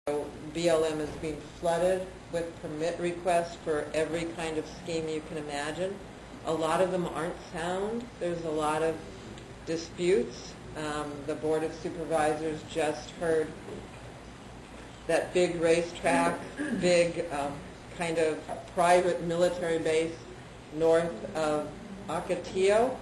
BLM is being flooded with permit requests for every kind of scheme you can imagine. A lot of them aren't sound. There's a lot of disputes. The Board of Supervisors just heard that big racetrack, big kind of private military base north of Ocotillo.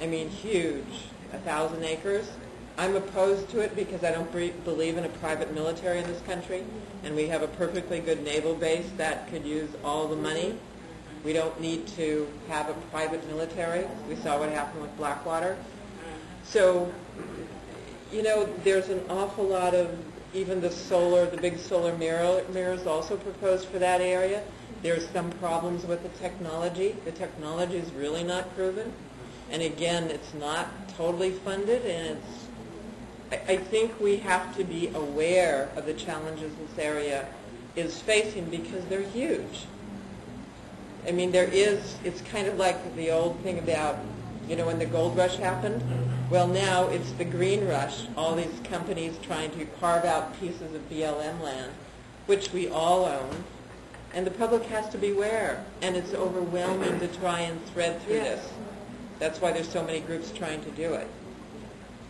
I mean, huge, 1,000 acres. I'm opposed to it because I don't believe in a private military in this country, and we have a perfectly good naval base that could use all the money. We don't need to have a private military. We saw what happened with Blackwater. So, you know, there's an awful lot of, even the big solar mirrors also proposed for that area. There's some problems with the technology. The technology is really not proven. And again, it's not totally funded, and I think we have to be aware of the challenges this area is facing because they're huge. I mean, it's kind of like the old thing about, you know, when the gold rush happened. Well, now it's the green rush, all these companies trying to carve out pieces of BLM land, which we all own, and the public has to beware, and it's overwhelming to try and thread through this. That's why there's so many groups trying to do it.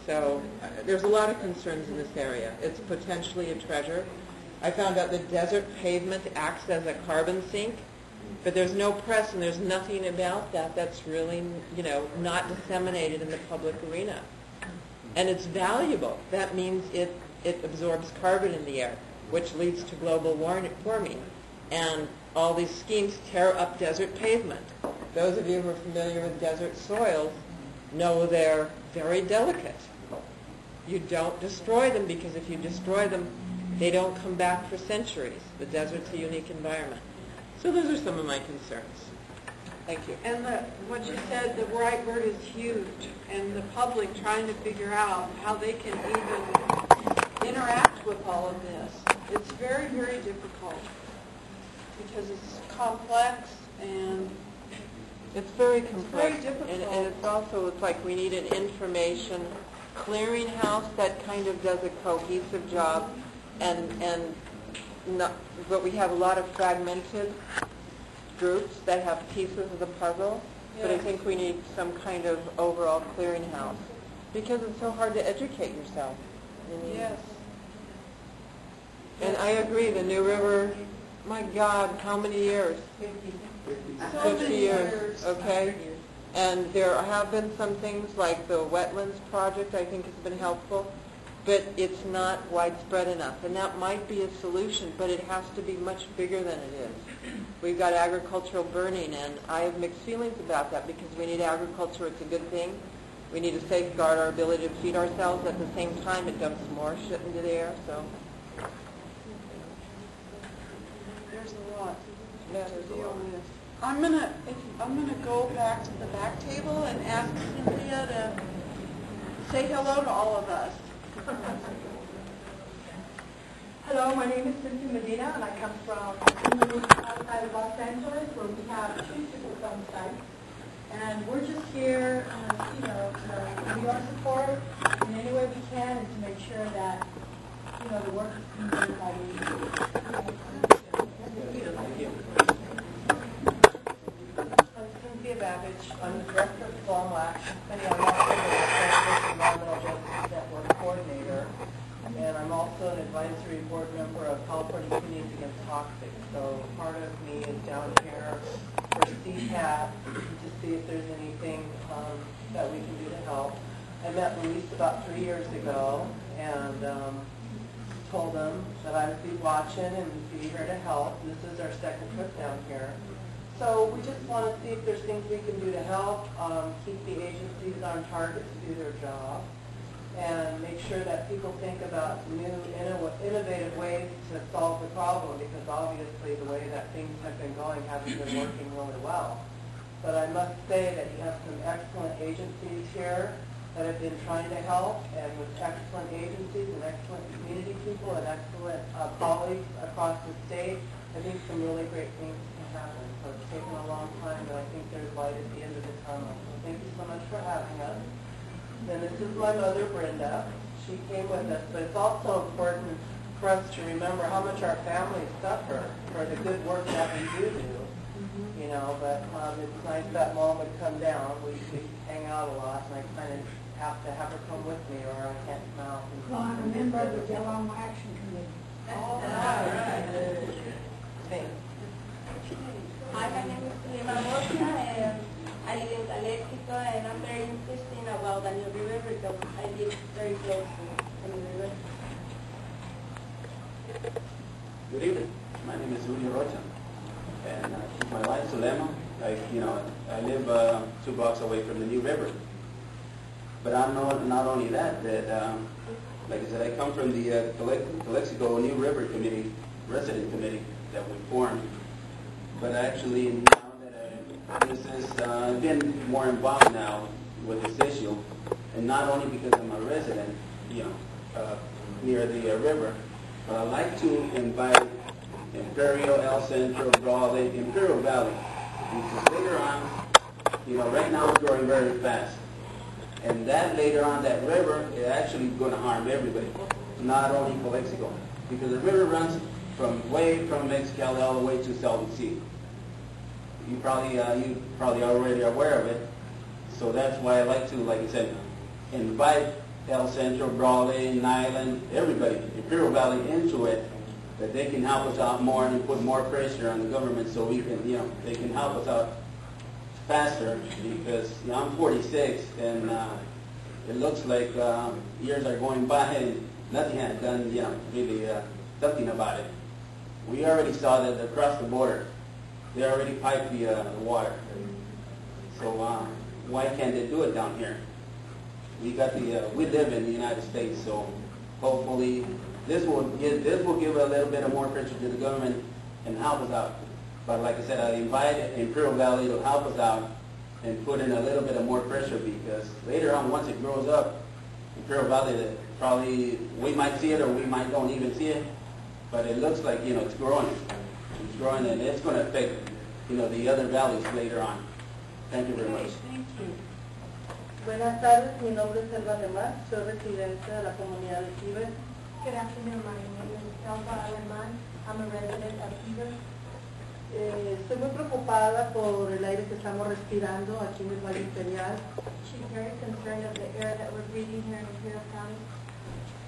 So there's a lot of concerns in this area. It's potentially a treasure. I found out the desert pavement acts as a carbon sink, but there's no press and there's nothing about that that's really, you know, not disseminated in the public arena. And it's valuable. That means it absorbs carbon in the air, which leads to global warming. And all these schemes tear up desert pavement. Those of you who are familiar with desert soils know they're very delicate. You don't destroy them because if you destroy them, they don't come back for centuries. The desert's a unique environment. So those are some of my concerns. Thank you. And what you said, the right word is huge, and the public trying to figure out how they can even interact with all of this. It's very, very difficult because it's complex and it's very complex. It's very difficult. And it's like we need an information clearinghouse that kind of does a cohesive job, but we have a lot of fragmented groups that have pieces of the puzzle. Yeah. But I think we need some kind of overall clearinghouse because it's so hard to educate yourself. Yes. And I agree, the New River, my God, how many years? 50 years, okay? And there have been some things like the wetlands project I think has been helpful, but it's not widespread enough. And that might be a solution, but it has to be much bigger than it is. We've got agricultural burning, and I have mixed feelings about that because we need agriculture. It's a good thing. We need to safeguard our ability to feed ourselves. At the same time, it dumps more shit into the air, so. There's a lot. Yeah, there's a lot. I'm gonna go back to the back table and ask Cynthia to say hello to all of us. Hello, my name is Cynthia Medina, and I come from outside of Los Angeles, where we have 2 Superfund sites. And we're just here, to be your support in any way we can, and to make sure that, the work is being done by you. I'm the Director of Fall Action Committee. I'm also the Environmental Justice Network Coordinator, and I'm also an advisory board member of California Communities Against Toxic. So part of me is down here for CCAT to see if there's anything that we can do to help. I met Luis about 3 years ago and told him that I would be watching and be here to help. This is our second trip down here. So we just want to see if there's things we can do to help keep the agencies on target to do their job and make sure that people think about new innovative ways to solve the problem, because obviously the way that things have been going haven't been working really well. But I must say that you have some excellent agencies here that have been trying to help, and with excellent agencies and excellent community people and excellent colleagues across the state, I think some really great things can happen. So it's taken a long time, but I think there's light at the end of the tunnel. So thank you so much for having us. Then this is my mother, Brenda. She came with us, but it's also important for us to remember how much our families suffer for the good work that we do. You know, but it's nice that Mom would come down. We hang out a lot, and I kind of have to have her come with me, or I can't come out. Well, I'm a member of the Yellow Action Committee. All right. Thanks. Hi, my name is Lima Mosca, and I live in Calexico, and I'm very interested about the New River because I live very close to the New River. Good evening. My name is Julio Rocha, and my wife's Zulema. I live 2 blocks away from the New River. But I'm not only that, like I said, I come from the Calexico New River Committee, Resident Committee that we formed. But actually, now that this is been more involved now with this issue, and not only because I'm a resident, near the river, but I'd like to invite Imperial, El Centro, Broadway, Imperial Valley, because later on, right now it's growing very fast. And that later on, that river is actually going to harm everybody, not only Calexico, because the river runs way from Mexicali all the way to Salton Sea. You probably already are aware of it. So that's why I like to, like I said, invite El Centro, Broadway, Nyland, everybody, Imperial Valley into it, that they can help us out more and put more pressure on the government so we can, they can help us out faster, because I'm 46 and it looks like years are going by and nothing has done, really something about it. We already saw that across the border, they already piped the water. So why can't they do it down here? We live in the United States, so hopefully this will give a little bit of more pressure to the government and help us out. But like I said, I invite Imperial Valley to help us out and put in a little bit of more pressure, because later on, once it grows up, Imperial Valley, probably we might see it or we might don't even see it, but it looks like, it's growing. It's growing, and it's going to affect, the other valleys later on. Thank you very much. Thank you. Buenas tardes, mi nombre es Elba de Mar, soy residente de la comunidad de Kiber. Good afternoon, my name is Elba Alemán. I'm a resident of Heber. Estoy muy preocupada por el aire que estamos respirando aquí en el Valle Imperial, She's very concerned of the air that we're breathing here in Imperial County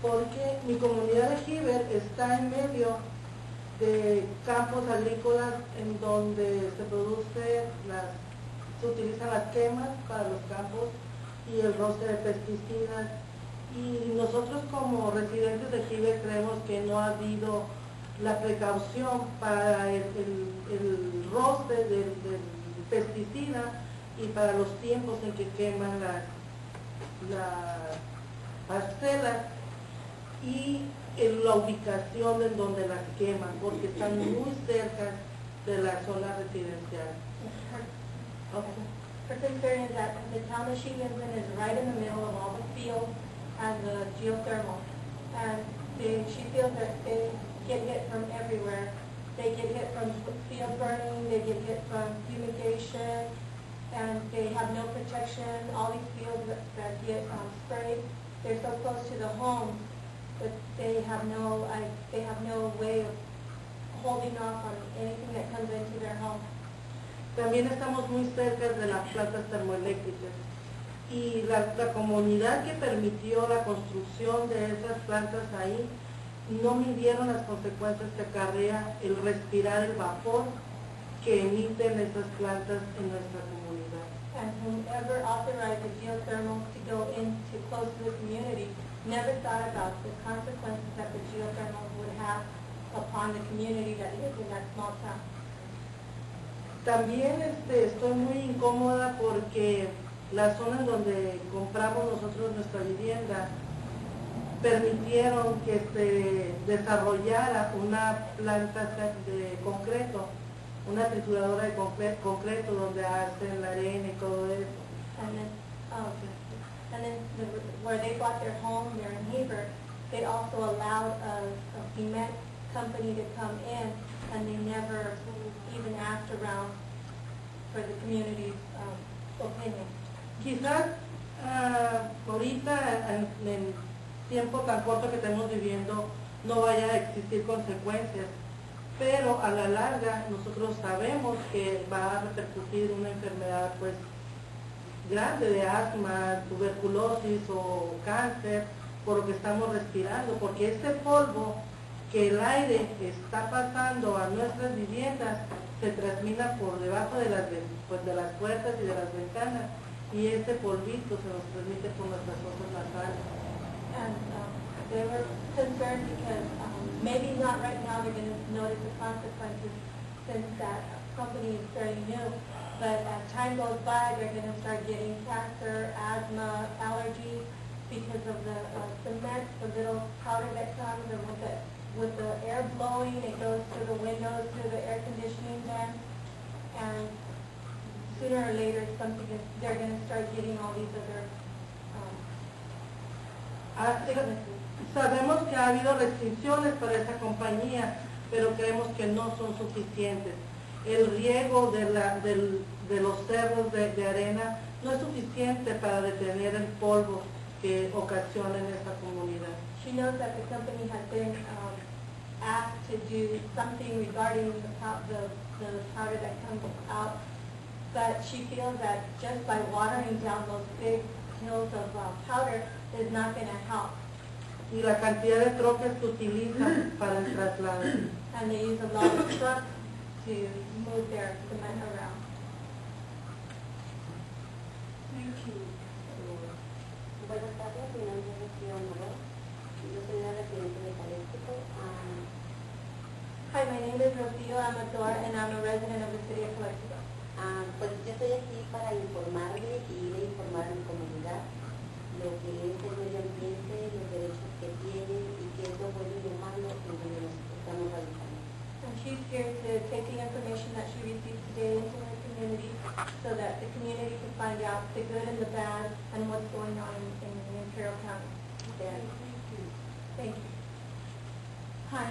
porque mi comunidad de Heber está en medio de campos agrícolas en donde se utilizan las quemas para los campos y el roce de pesticidas. Y nosotros como residentes de Heber creemos que no ha habido la precaución para el roce del pesticida y para los tiempos en que queman las parcelas y en la ubicación en donde las queman, porque están muy cerca de la zona residencial. Her concern is that the town that she lives in is right in the middle of all the fields and the geothermal. And she feels that they get hit from everywhere. They get hit from field burning, they get hit from fumigation, and they have no protection. All these fields that get sprayed, they're so close to the home that they have no way of holding off on anything that comes into their home. También estamos muy cerca de las plantas termoeléctricas y la comunidad que permitió la construcción de esas plantas ahí no midieron las consecuencias que acarrea el respirar el vapor que emiten esas plantas en nuestra comunidad. And whoever authorized the geothermal to go into close to the community never thought about the consequences that the geothermal would have upon the community that lives in that small town. También estoy muy incómoda porque la zona en donde compramos nosotros nuestra vivienda permitieron que se desarrollara una planta de concreto, una trituradora de concreto donde hacen la arena y todo eso. And then where they bought their home there in Heber, they also allowed a cement company to come in, and they never even asked around for the community's opinion. Quizás ahorita en el tiempo tan corto que estamos viviendo no vaya a existir consecuencias. Pero a la larga nosotros sabemos que va a repercutir una enfermedad pues grande de asma, tuberculosis o cáncer por lo que estamos respirando, porque este polvo que el aire está pasando a nuestras viviendas se transmite por debajo de las puertas y de las ventanas, y este polvito se nos transmite por nuestras fosas nasales. And they were concerned because maybe not right now they're going to notice the consequences since that company is very new. But as time goes by, they're going to start getting cancer, asthma, allergies because of the cement, the little powder that comes, and with the air blowing, it goes through the windows, through the air conditioning vents, and sooner or later they're going to start getting all these other Sabemos que ha habido restricciones para esta compañía, pero creemos que no son suficientes. El riego de los cerros de arena no es suficiente para detener el polvo que ocasiona en esta comunidad. She knows that the company has been asked to do something regarding the powder that comes out, but she feels that just by watering down those big hills of powder is not going to help. Y la cantidad de troques que utilizan para el traslado. And they use a lot of trucks to move their cement around. Thank you. Buenas tardes, mi nombre es Rocío Amorós. Yo soy una residente de Caléxico. Hi, my name is Rocio Amador, and I'm a resident of the city of Calexico. Pues yo estoy aquí para informarle y ir a informar a mi comunidad lo que es el medio ambiente, los derechos que tiene y qué es lo bueno y lo malo en donde nos estamos radicando. And she's here to take the information that she received today into her community so that the community can find out the good and the bad and what's going on in Imperial County. Thank Thank you. Hi.